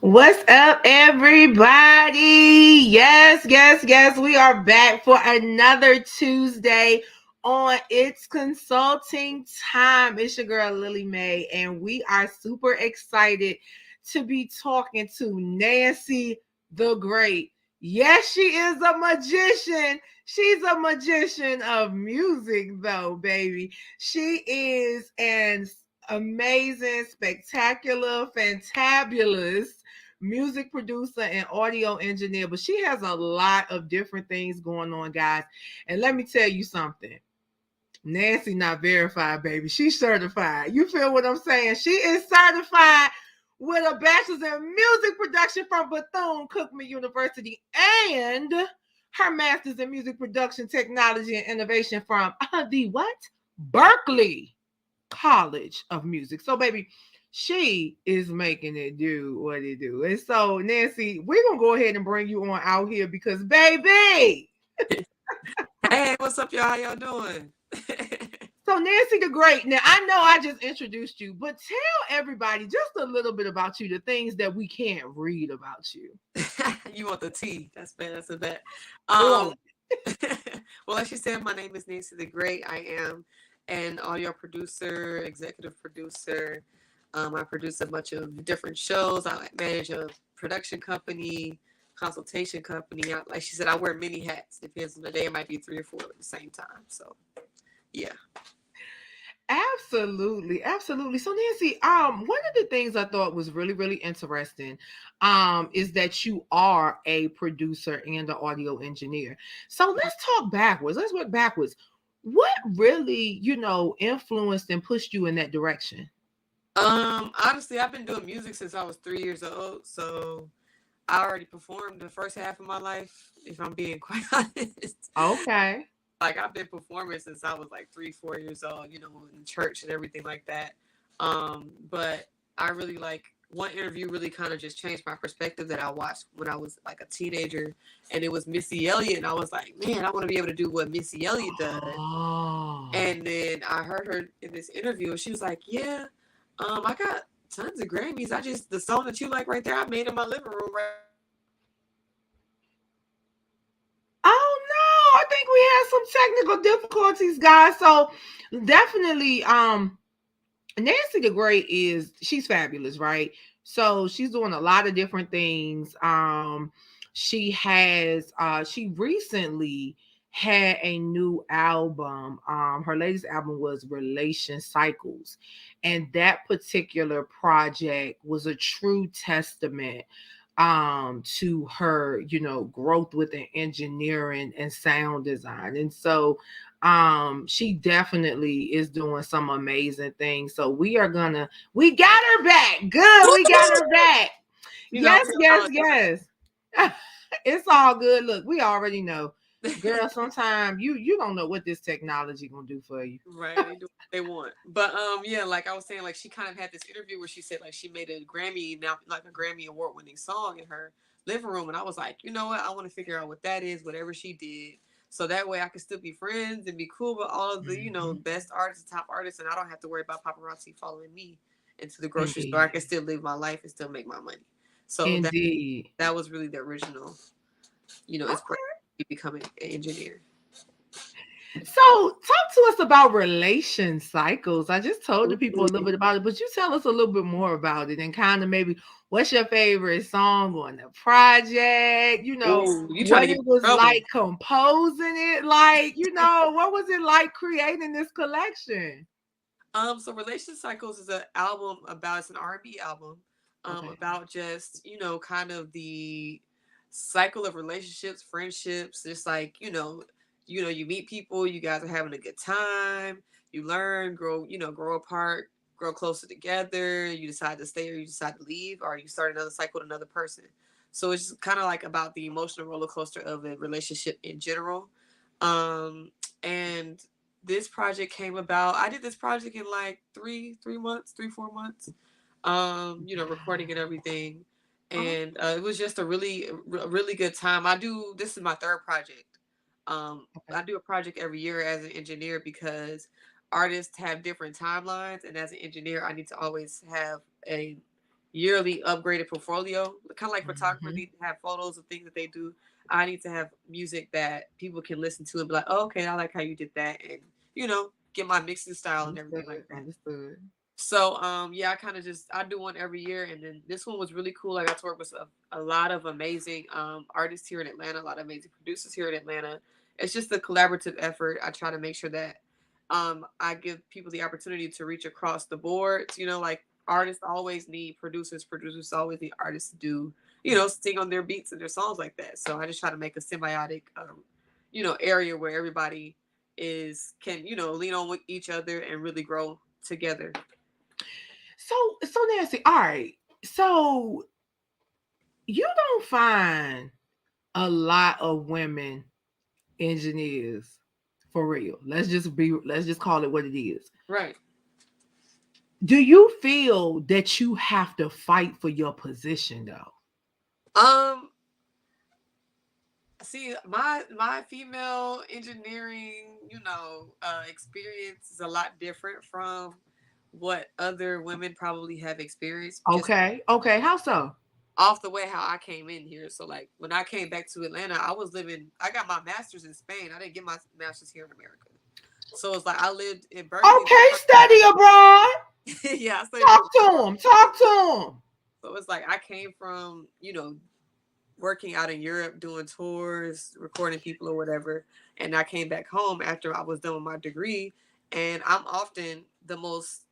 What's up, everybody? Yes, yes, yes. We are back for another Tuesday on It's Consulting Time. It's your girl, Lily Mae, and we are super excited to be talking to Nanci the Great. Yes, she is a magician. She's a magician of music, though, baby. She is an amazing, spectacular, fantabulous music producer and audio engineer, but she has a lot of different things going on, guys. And let me tell you something. Nanci not verified, baby. She's certified. You feel what I'm saying? She is certified with a bachelor's in music production from Bethune-Cookman University and her master's in music production technology and innovation from the what? Berkeley College of Music. So, baby, she is making it do what it do. And so, Nanci, we're gonna go ahead and bring you on out here because, baby. Hey, what's up, y'all? How y'all doing? So, Nanci the Great. Now, I know I just introduced you, but tell everybody just a little bit about you, the things that we can't read about you. You want the tea? That's bad. That's a bet. All Um, of well, like you said, my name is Nancy the Great. I am an audio producer, executive producer. I produce a bunch of different shows. I manage a production company, consultation company. Like she said, I wear many hats. Depends on the day. It might be three or four at the same time. So, yeah. Absolutely, absolutely. So Nanci, one of the things I thought was really, really interesting, is that you are a producer and an audio engineer. So let's talk backwards. Let's work backwards. What really, influenced and pushed you in that direction? Honestly, I've been doing music since I was 3 years old. So I already performed the first half of my life, if I'm being quite honest. Okay. Like I've been performing since I was like 3, 4 years old, in church and everything like that. But I really like one interview really kind of just changed my perspective that I watched when I was like a teenager, and it was Missy Elliott, and I was like, man, I want to be able to do what Missy Elliott does. Oh. And then I heard her in this interview, and she was like, yeah, I got tons of Grammys. I just the song that you like right there, I made in my living room right now. And I was like, Oh no, I think we had some technical difficulties, guys. So definitely, Nancy the Great she's fabulous, right? So she's doing a lot of different things. She recently had a new album. Her latest album was Relation Cycles, and that particular project was a true testament to her, growth within engineering and sound design. And so she definitely is doing some amazing things. So we got her back. Good, we got her back. Yes, yes, technology. yes. It's all good. Look, we already know, girl, sometimes you don't know what this technology gonna do for you. Right, they do what they want. But yeah, like I was saying, like she kind of had this interview where she said like she made a Grammy now like a Grammy award winning song in her living room, and I was like, you know what, I want to figure out what that is, whatever she did, so that way I can still be friends and be cool with all of the Mhm. best artists, top artists, and I don't have to worry about paparazzi following me into the grocery store. I Indeed. can still live my life and still make my money. So Indeed. that was really the original, inspiration Okay. to becoming an engineer. So, talk to us about relation cycles. I just told the people a little bit about it, but you tell us a little bit more about it and kind of maybe what's your favorite song on the project? Oh, you trying What to get it me was in trouble? like composing it, like, what was it like creating this collection? So Relation Cycles is an album about it's an R&B album, Okay. about just kind of the cycle of relationships, friendships. Just like you meet people, you guys are having a good time, you learn, grow, grow apart, grow closer together. You decide to stay or you decide to leave, or you start another cycle with another person. So it's just kind of like about the emotional roller coaster of a relationship in general. And this project came about. I did this project in like 3 months, 4 months. Recording and everything, Oh, and it was just a really good time. This is my third project. okay. I do a project every year as an engineer because artists have different timelines, and as an engineer, I need to always have a yearly upgraded portfolio. Kind of like photographers Mhm. need to have photos of things that they do. I need to have music that people can listen to and be like, oh, okay, I like how you did that, and get my mixing style and everything Understood. like that. Understood. So yeah, I kind of just I do one every year, and then this one was really cool. I got to work with a lot of amazing artists here in Atlanta, a lot of amazing producers here in Atlanta. It's just a collaborative effort. I try to make sure that I give people the opportunity to reach across the board. Like artists always need producers, producers always need artists to do sing on their beats and their songs like that. So I just try to make a symbiotic area where everybody is can lean on with each other and really grow together. So Nancy, all right. So you don't find a lot of women engineers for real. Let's just call it what it is. Right. Do you feel that you have to fight for your position though? Um. See, my female engineering, experience is a lot different from what other women probably have experienced. Just Okay. Okay. How so? off the way how I came in here. So like when I came back to Atlanta, I got my master's in Spain. I didn't get my master's here in America. So it's like I lived in Berkeley. Okay, study abroad. Yeah, I studied Talk abroad. to him. Talk to him. So it's like I came from, working out in Europe, doing tours, recording people or whatever. And I came back home after I was done with my degree. And I'm often the most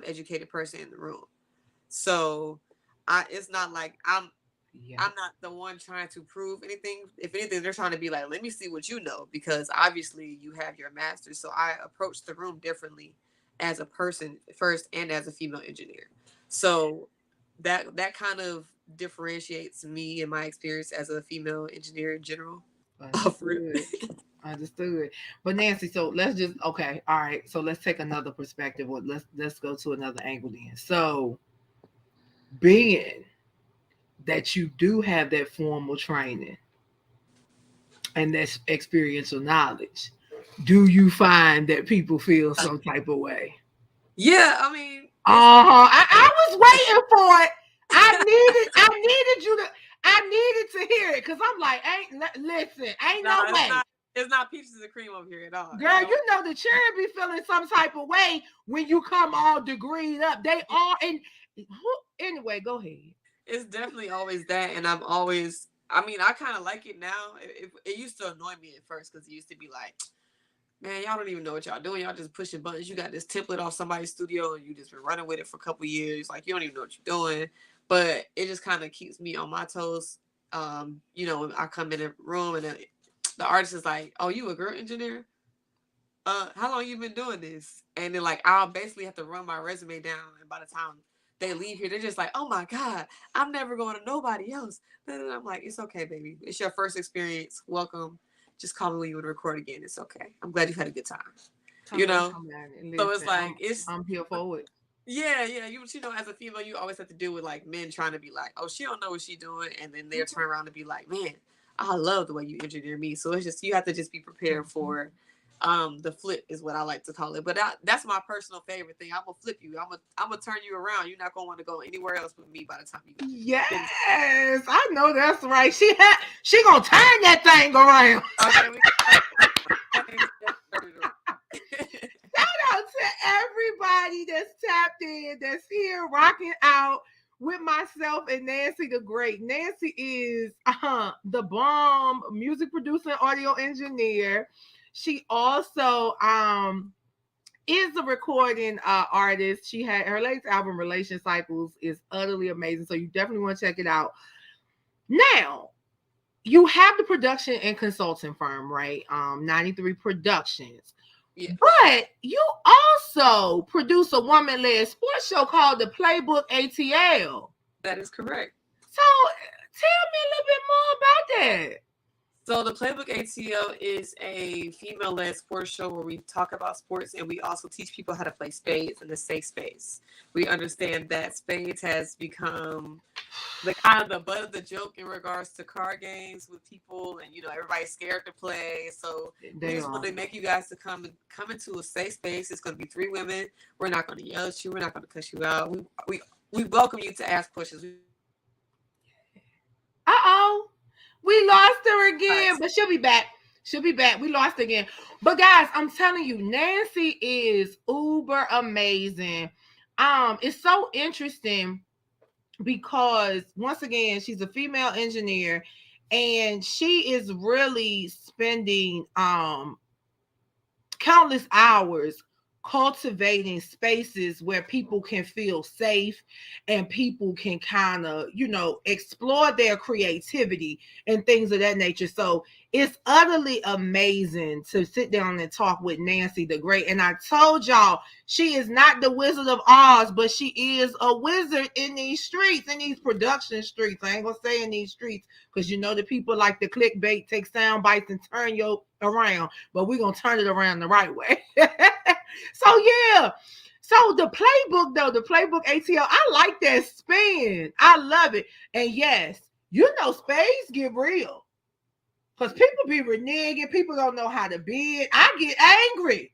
educated person in the room. So it's not like Yeah. I'm not the one trying to prove anything. If anything, they're trying to be like, let me see what you know, because obviously you have your master's. So I approach the room differently as a person first and as a female engineer. So that kind of differentiates me and my experience as a female engineer in general. Understood. Understood. But Nancy, so let's just okay, all right. So let's take another perspective, or let's go to another angle then. So being that you do have that formal training and that experiential knowledge, do you find that people feel some type of way? Yeah, I mean, it's Uh-huh. I was waiting for it. I needed to hear it because I'm like, listen, ain't no, no way. it's not peaches and cream over here at all. Girl, you know the cherry be feeling some type of way when you come all degreed up. They all and anyway, go ahead. It's definitely always that, and I'm always. I mean, I kind of like it now. It used to annoy me at first because it used to be like, man, y'all don't even know what y'all doing. Y'all just pushing buttons. You got this template off somebody's studio, and you just been running with it for a couple years. Like you don't even know what you're doing. But it just kind of keeps me on my toes. When I come in a room and the artist is like, "Oh, you a girl engineer? How long you been doing this?" And then like I'll basically have to run my resume down, and by the time they leave here, they're just like, "Oh my god, I'm never going to nobody else." And I'm like, "It's okay, baby. It's your first experience. Welcome. Just call me when you would record again. It's okay. I'm glad you had a good time." You know. Come on, and So it's listen, like it's I'm here for it. yeah, yeah. As a female, you always have to deal with like men trying to be like, "Oh, she don't know what she doing," and then they'll turn around and be like, "Man, I love the way you engineer me." So it's just you have to just be prepared for the flip is what I like to call it. But that's my personal favorite thing. I'm gonna flip you. I'm gonna turn you around. You're not gonna want to go anywhere else with me by the time you Yes, finish. I know that's right. She gonna turn that thing around. Okay, Shout out to everybody that's tapped in, that's here rocking out with myself and Nancy the Great. Nancy is the bomb music producer and audio engineer. She also is a recording artist. She had her latest album, Relation Cycles, is utterly amazing. So you definitely want to check it out. Now, you have the production and consulting firm, right? 93 Productions. yeah, But you also produce a woman-led sports show called the Playbook ATL. that is correct. So tell me a little bit more about that. So the Playbook ATL is a female-led sports show where we talk about sports and we also teach people how to play spades in a safe space. We understand that spades has become the kind of the butt of the joke in regards to card games with people, and everybody's scared to play. So we They just want are. to make you guys to come into a safe space. It's going to be 3 women. We're not going to yell at you. We're not going to cuss you out. We We welcome you to ask questions. We welcome you to challenge. Uh-oh. We lost her again, Right. but she'll be back. She'll be back. We lost her again. But guys, I'm telling you, Nanci is uber amazing. It's so interesting because once again, she's a female engineer and she is really spending countless hours cultivating spaces where people can feel safe and people can kind of, explore their creativity and things of that nature. So it's utterly amazing to sit down and talk with Nanci the Great. And I told y'all, she is not the Wizard of Oz, but she is a wizard in these streets, in these production streets. I ain't gonna say in these streets because you know the people like the clickbait, take sound bites and turn you around, but we're gonna turn it around the right way. So yeah. So the playbook though, the playbook ATL, I like that spin. I love it. And yes, spades get real. Because people be reneging, people don't know how to bid. I get angry.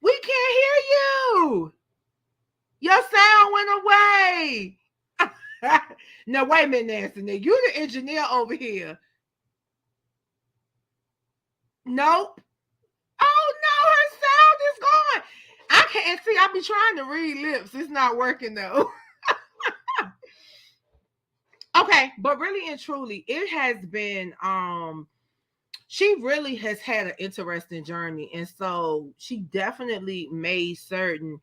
We can't hear you. Your sound went away. No, wait a minute, Nancy. Now, you the engineer over here. Nope. Oh no, her sound is gone. I can't see. I be trying to read lips. It's not working though. Okay, but really and truly, it has been she really has had an interesting journey. And so she definitely made certain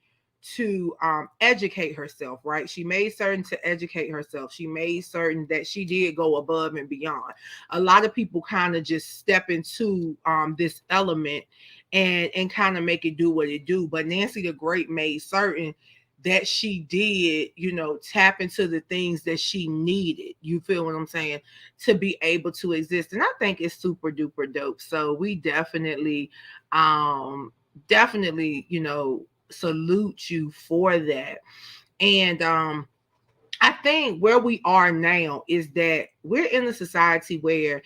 to educate herself, right? She made certain to educate herself. She made certain that she did go above and beyond. A lot of people kind of just step into this element and kind of make it do what it do. But Nanci the Great made certain that she did, tap into the things that she needed. You feel what I'm saying? To be able to exist. And I think it's super duper dope. So we definitely, salute you for that. And I think where we are now is that we're in a society where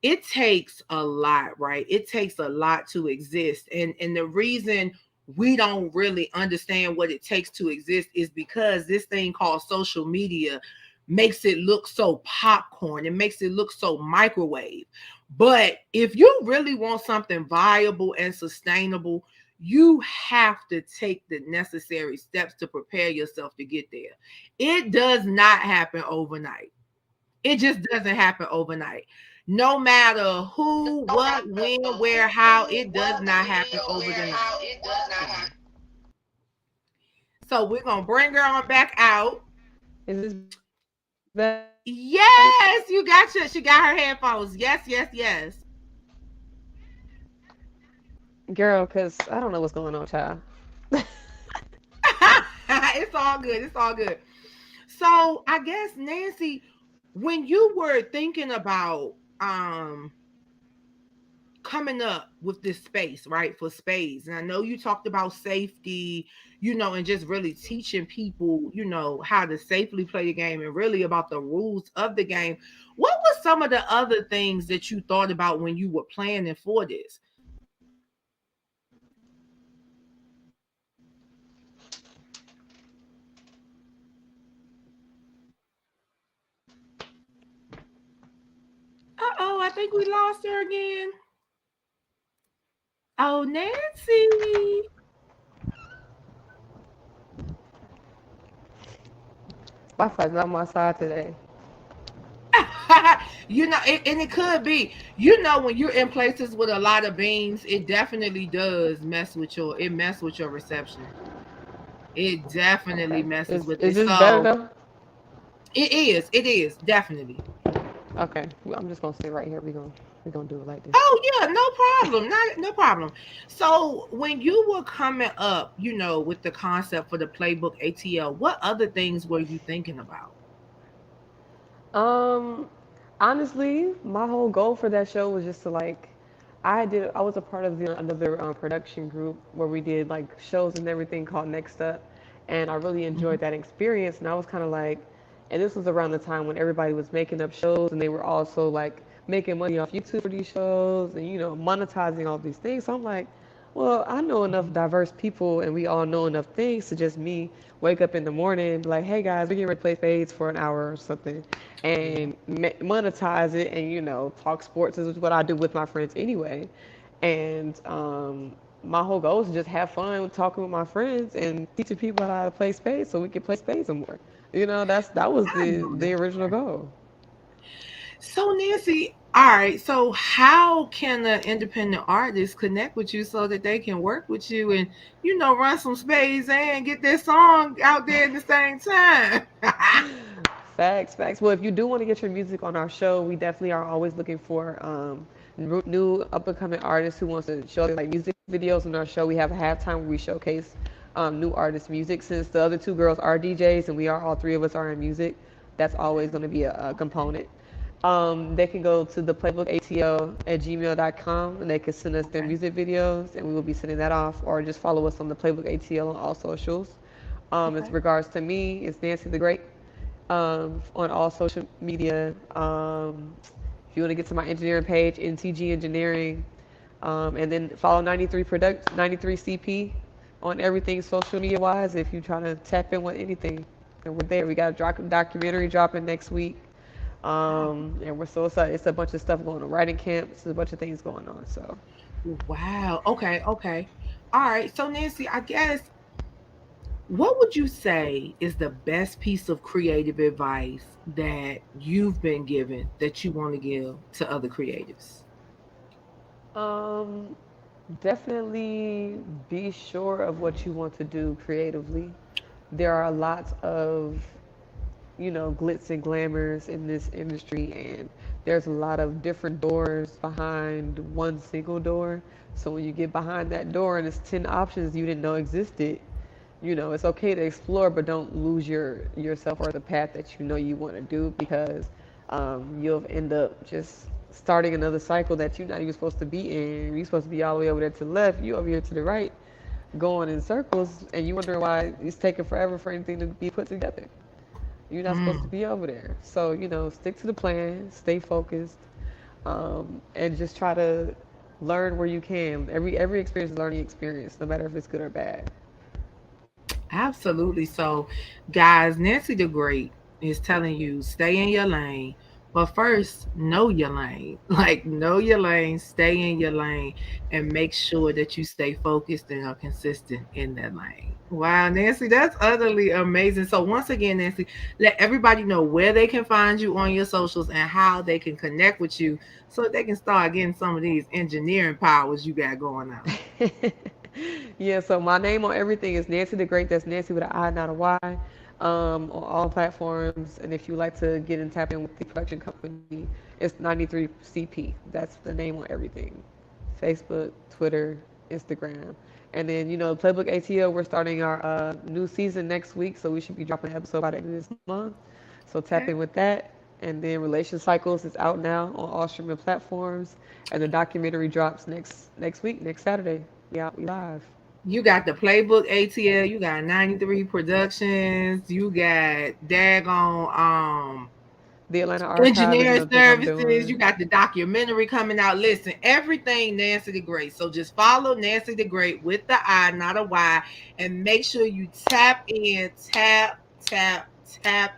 it takes a lot, right? It takes a lot to exist. And the reason we don't really understand what it takes to exist is because this thing called social media makes it look so popcorn. It makes it look so microwave. But if you really want something viable and sustainable, you have to take the necessary steps to prepare yourself to get there. It does not happen overnight. It just doesn't happen overnight. No matter who, what, when, where, how, it does not happen over the night. So we're gonna bring her on back out. Is this better? Yes, you got you. She got her headphones. Yes, yes, yes. Girl, because I don't know what's going on, child. It's all good. It's all good. So I guess Nanci, when you were thinking about coming up with this space, right, for spades. And I know you talked about safety, and just really teaching people, how to safely play the game and really about the rules of the game. What were some of the other things that you thought about when you were planning for this? Uh-oh, I think we lost her again. Oh, Nancy. Wi-Fi's not on my side today. And it could be, when you're in places with a lot of beans, it definitely does mess with your reception. It definitely Okay. messes with Is it. this better So though? it is definitely. Okay. Well, I'm just gonna stay right here. We gonna do it like this. Oh yeah, no problem. Not no problem. So when you were coming up, with the concept for the playbook ATL, what other things were you thinking about? Um, honestly, my whole goal for that show was just to like, I was a part of another production group where we did like shows and everything called Next Up, and I really Mhm. enjoyed that experience. And I was kind of like, and this was around the time when everybody was making up shows and they were also like making money off YouTube for these shows and monetizing all these things. So I'm like, Well, I know enough diverse people, and we all know enough things to just me wake up in the morning and be like, "Hey guys, we're getting ready to play spades for an hour or something," Yeah. and monetize it, and talk sports is what I do with my friends anyway. And my whole goal is to just have fun with talking with my friends and teaching people how to play spades so we can play spades some more. That was I know the that's original right. goal. So Nancy, all right. So how can an independent artist connect with you so that they can work with you and run some spades and get their song out there at the same time? Facts, facts. Well, if you do want to get your music on our show, we definitely are always looking for new up and coming artists who wants to show their like music videos on our show. We have a halftime where we showcase new artist music. Since the other two girls are DJs and we are all three of us are in music, that's always going to be a component. They can go to the playbookatl@gmail.com and they can send us their Okay. music videos and we will be sending that off, or just follow us on the Playbook ATL on all socials. As Okay. regards to me, it's Nancy the Great on all social media. If you want to get to my engineering page, NTG Engineering, and then follow 93 CP on everything social media wise. If you're trying to tap in with anything, and we're there. We got a documentary dropping next week. And we're so excited. It's a bunch of stuff going on. Writing camps, a bunch of things going on. So, Wow. Okay. Okay. All right. So Nancy, I guess what would you say is the best piece of creative advice that you've been given that you want to give to other creatives? um, definitely be sure of what you want to do creatively. There are lots of glitz and glamours in this industry, and there's a lot of different doors behind one single door. So when you get behind that door and it's 10 options you didn't know existed, it's okay to explore, but don't lose yourself or the path that you know you want to do, because you'll end up just starting another cycle that you're not even supposed to be in. You're supposed to be all the way over there to the left, you over here to the right, going in circles, and you wondering why it's taking forever for anything to be put together. You're not supposed to Mm, be over there. So, stick to the plan, stay focused, and just try to learn where you can. Every experience is a learning experience, no matter if it's good or bad. absolutely. So, guys, Nancy the Great is telling you stay in your lane, but first know your lane. Like know your lane, stay in your lane, and make sure that you stay focused and are consistent in that lane. Wow, Nancy, that's utterly amazing. So, once again, Nancy, let everybody know where they can find you on your socials and how they can connect with you so they can start getting some of these engineering powers you got going on. Yeah, so my name on everything is Nancy the Great. That's Nancy with an I, not a Y, on all platforms. And if you like to get and tap in with the production company, it's 93CP. That's the name on everything: Facebook, Twitter, Instagram. And then, Playbook ATL, we're starting our new season next week, so we should be dropping an episode by the end of this month. So tap in Okay. with that. And then Relation Cycles is out now on all streaming platforms, and the documentary drops next week, next Saturday. We live. You got the Playbook ATL, you got 93 Productions, you got daggone The Atlanta Archive is engineering another thing I'm services, you doing. got the documentary coming out. Listen, everything Nancy the Great. So just follow Nancy the Great with the I, not a Y, and make sure you tap in, tap, tap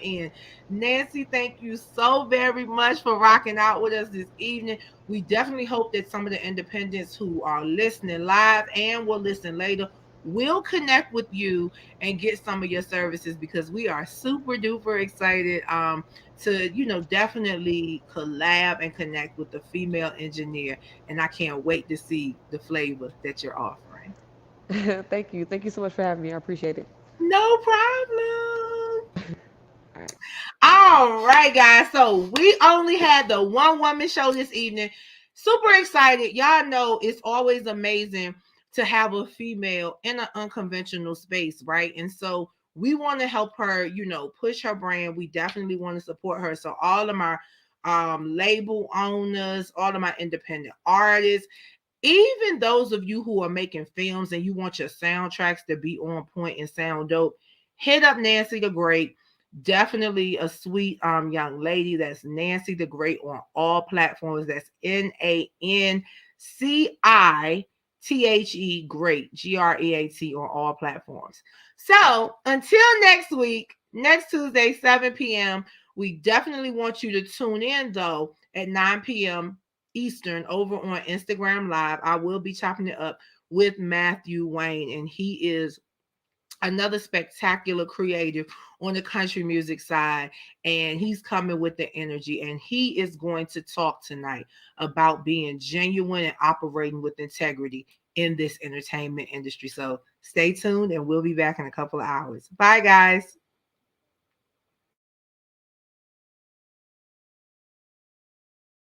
in. Nancy, thank you so very much for rocking out with us this evening. We definitely hope that some of the independents who are listening live and will listen later will connect with you and get some of your services because we are super duper excited. To definitely collab and connect with the female engineer, and I can't wait to see the flavor that you're offering. Thank you so much for having me. I appreciate it. No problem. All right. All right, guys. So we only had the one woman show this evening. Super excited. Y'all know it's always amazing to have a female in an unconventional space, right? And so we want to help her, push her brand. We definitely want to support her. So all of my label owners, all of my independent artists, even those of you who are making films and you want your soundtracks to be on point and sound dope, hit up Nancy the Great. Definitely a sweet young lady. That's Nancy the Great on all platforms. That's NANCI THE Great, GREAT, on all platforms. So until next week, next Tuesday, 7 p.m., we definitely want you to tune in though at 9 p.m. Eastern over on Instagram Live. I will be chopping it up with Matthew Wayne, and he is another spectacular creative on the country music side, and he's coming with the energy, and he is going to talk tonight about being genuine and operating with integrity in this entertainment industry. So stay tuned, and we'll be back in a couple of hours. Bye, guys.